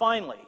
finally,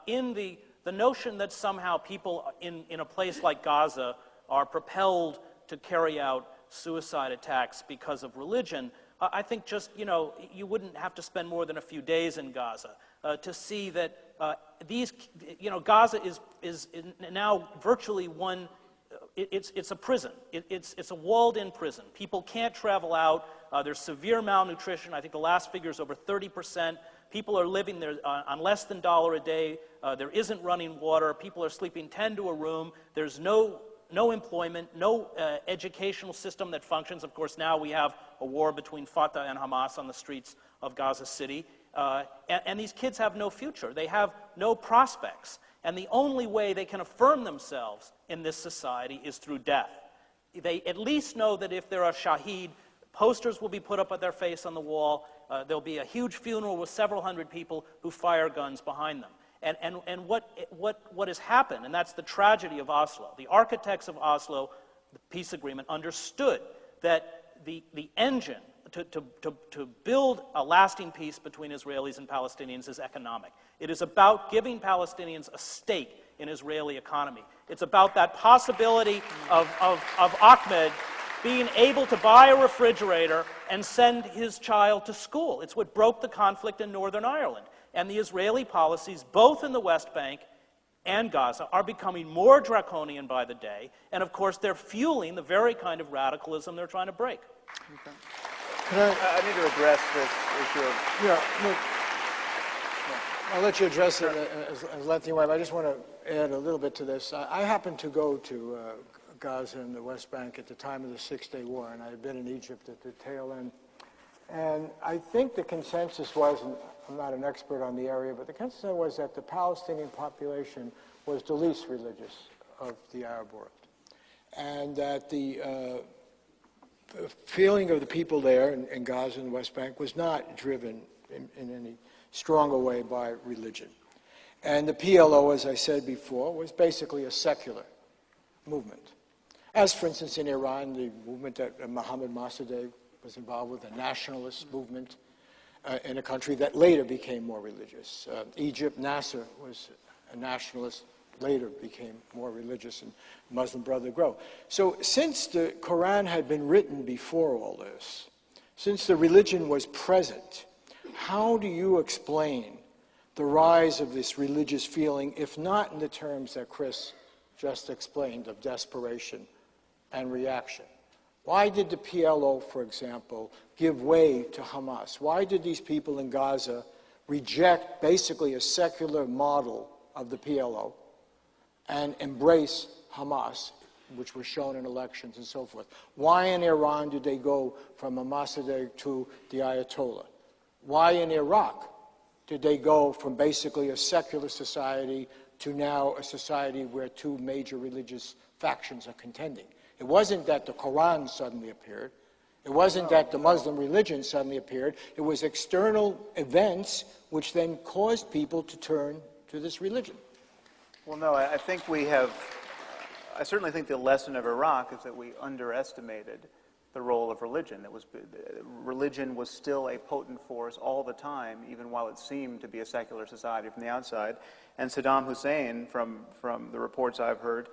in the notion that somehow people in a place like Gaza are propelled to carry out suicide attacks because of religion, I think just, you wouldn't have to spend more than a few days in Gaza to see that Gaza is now virtually one, it's a prison. It's a walled-in prison. People can't travel out. There's severe malnutrition. I think the last figure is over 30%. People are living there on less than $1 a day. There isn't running water. People are sleeping 10 to a room. There's no employment, no educational system that functions. Of course, now we have a war between Fatah and Hamas on the streets of Gaza City. And these kids have no future. They have no prospects. And the only way they can affirm themselves in this society is through death. They at least know that if they're a shaheed, posters will be put up at their face on the wall. There'll be a huge funeral with several hundred people who fire guns behind them. And what has happened, and that's the tragedy of Oslo. The architects of Oslo, the peace agreement, understood that the engine to build a lasting peace between Israelis and Palestinians is economic. It is about giving Palestinians a stake in Israeli economy. It's about that possibility of Ahmed being able to buy a refrigerator and send his child to school. It's what broke the conflict in Northern Ireland. And the Israeli policies, both in the West Bank and Gaza, are becoming more draconian by the day. And of course, they're fueling the very kind of radicalism they're trying to break. Okay. I need to address this issue of... Yeah, look, I'll let you address it as lengthy you want. I just want to add a little bit to this. I happened to go to Gaza and the West Bank at the time of the Six-Day War, and I had been in Egypt at the tail end. And I think the consensus was, and I'm not an expert on the area, but the consensus was that the Palestinian population was the least religious of the Arab world. And that the feeling of the people there in Gaza and the West Bank was not driven in any stronger way by religion. And the PLO, as I said before, was basically a secular movement. As, for instance, in Iran, the movement that Mohammad Mossadegh was involved with, a nationalist movement in a country that later became more religious. Egypt, Nasser was a nationalist, later became more religious, and Muslim Brotherhood. So since the Quran had been written before all this, since the religion was present, how do you explain the rise of this religious feeling, if not in the terms that Chris just explained of desperation and reaction? Why did the PLO, for example, give way to Hamas? Why did these people in Gaza reject basically a secular model of the PLO and embrace Hamas, which was shown in elections and so forth? Why in Iran did they go from a Mossadegh to the Ayatollah? Why in Iraq did they go from basically a secular society to now a society where two major religious factions are contending? It wasn't that the Quran suddenly appeared. It wasn't that the Muslim religion suddenly appeared. It was external events which then caused people to turn to this religion. Well, no, I think we have... I certainly think the lesson of Iraq is that we underestimated the role of religion. Religion was still a potent force all the time, even while it seemed to be a secular society from the outside. And Saddam Hussein, from the reports I've heard,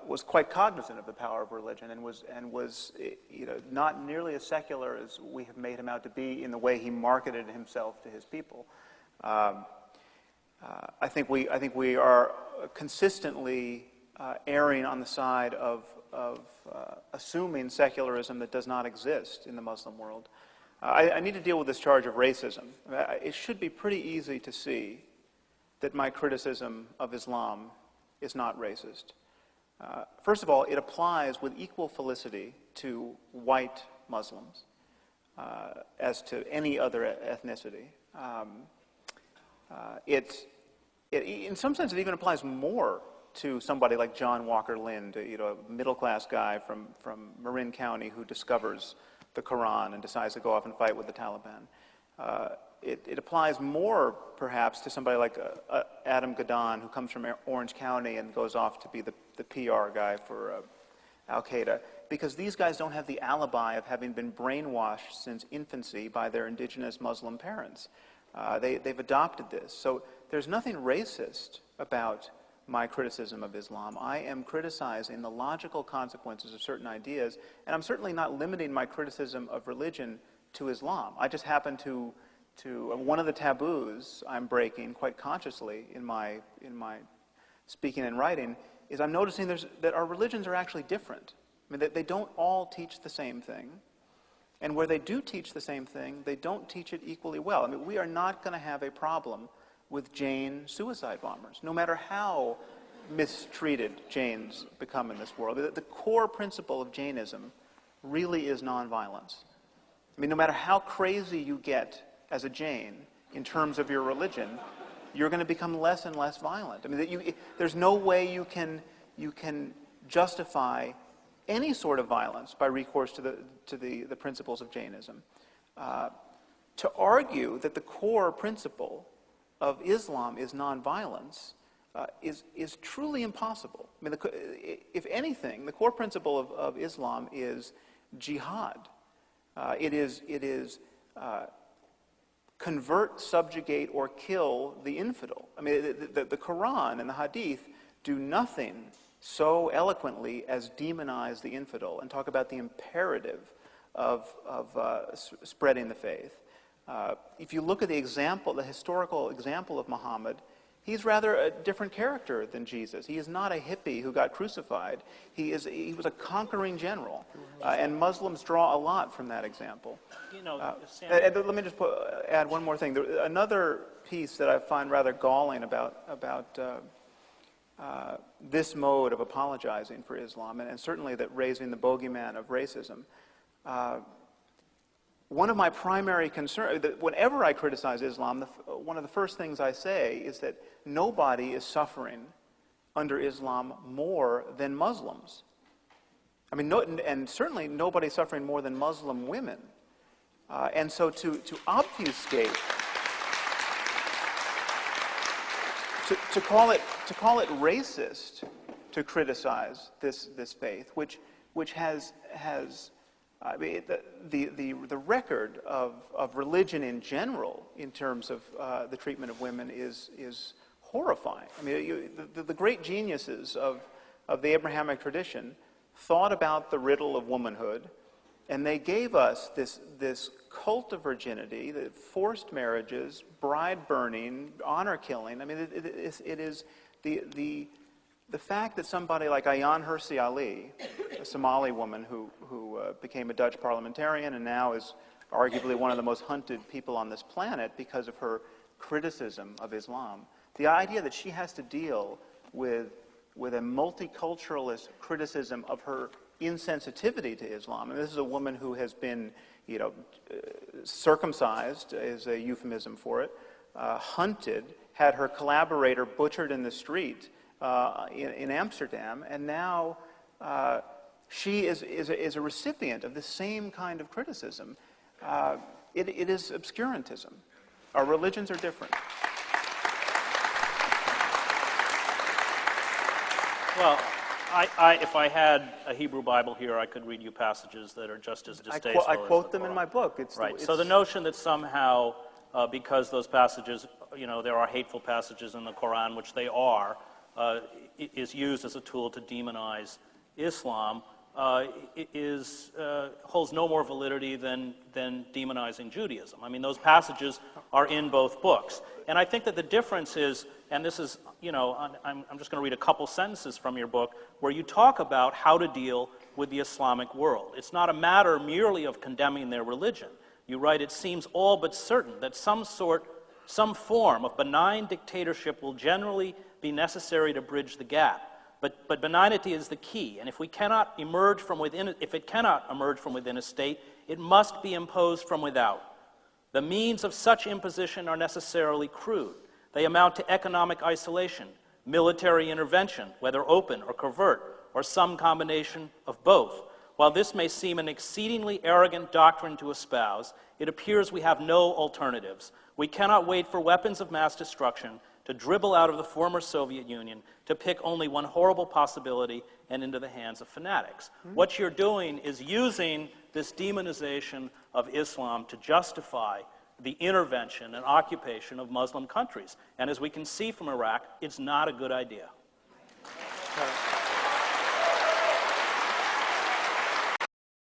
was quite cognizant of the power of religion and was not nearly as secular as we have made him out to be in the way he marketed himself to his people. I think we are consistently erring on the side of assuming secularism that does not exist in the Muslim world. I need to deal with this charge of racism. It should be pretty easy to see that my criticism of Islam is not racist. First of all, it applies with equal felicity to white Muslims as to any other ethnicity. In some sense, it even applies more to somebody like John Walker Lindh, a middle-class guy from Marin County who discovers the Quran and decides to go off and fight with the Taliban. It applies more, perhaps, to somebody like Adam Gadon, who comes from Orange County and goes off to be the PR guy for Al-Qaeda, because these guys don't have the alibi of having been brainwashed since infancy by their indigenous Muslim parents. They've adopted this. So there's nothing racist about my criticism of Islam. I am criticizing the logical consequences of certain ideas, and I'm certainly not limiting my criticism of religion to Islam. I just happen to one of the taboos I'm breaking quite consciously in my speaking and writing is I'm noticing that our religions are actually different. I mean, they don't all teach the same thing. And where they do teach the same thing, they don't teach it equally well. I mean, we are not going to have a problem with Jain suicide bombers, no matter how mistreated Jains become in this world. The core principle of Jainism really is nonviolence. I mean, no matter how crazy you get as a Jain in terms of your religion, you're going to become less and less violent. I mean, there's no way you can justify any sort of violence by recourse to the principles of Jainism. To argue that the core principle of Islam is nonviolence is truly impossible. I mean, if anything, the core principle of Islam is jihad. It is convert, subjugate, or kill the infidel. I mean, the Quran and the Hadith do nothing so eloquently as demonize the infidel and talk about the imperative of spreading the faith. If you look at the historical example of Muhammad, he's rather a different character than Jesus. He is not a hippie who got crucified. He was a conquering general, and Muslims draw a lot from that example. You know, and let me just add one more thing. Another piece that I find rather galling about this mode of apologizing for Islam, and certainly that raising the bogeyman of racism. One of my primary concerns, whenever I criticize Islam, one of the first things I say is that nobody is suffering under Islam more than Muslims. I mean, and certainly nobody's suffering more than Muslim women. And so to obfuscate, to call it racist to criticize this faith, which has I mean, the record of religion in general in terms of the treatment of women is horrifying. I mean, the great geniuses of the Abrahamic tradition thought about the riddle of womanhood, and they gave us this cult of virginity, the forced marriages, bride burning, honor killing. I mean, it is the fact that somebody like Ayaan Hirsi Ali, a Somali woman who became a Dutch parliamentarian and now is arguably one of the most hunted people on this planet because of her criticism of Islam, the idea that she has to deal with a multiculturalist criticism of her insensitivity to Islam, and this is a woman who has been, circumcised is a euphemism for it, hunted, had her collaborator butchered in the street, in Amsterdam, and now she is a recipient of the same kind of criticism. It is obscurantism. Our religions are different. Well, if I had a Hebrew Bible here, I could read you passages that are just as distasteful. I quote them in my book. So the notion that somehow, because those passages, there are hateful passages in the Quran, which they are, is used as a tool to demonize Islam, holds no more validity than demonizing Judaism. I mean, those passages are in both books. And I think that the difference is, and this is, I'm just going to read a couple sentences from your book, where you talk about how to deal with the Islamic world. It's not a matter merely of condemning their religion. You write, it seems all but certain that some form of benign dictatorship will generally be necessary to bridge the gap. But benignity is the key, and if it cannot emerge from within a state, it must be imposed from without. The means of such imposition are necessarily crude. They amount to economic isolation, military intervention, whether open or covert, or some combination of both. While this may seem an exceedingly arrogant doctrine to espouse, it appears we have no alternatives. We cannot wait for weapons of mass destruction to dribble out of the former Soviet Union, to pick only one horrible possibility and into the hands of fanatics. Mm-hmm. What you're doing is using this demonization of Islam to justify the intervention and occupation of Muslim countries. And as we can see from Iraq, it's not a good idea.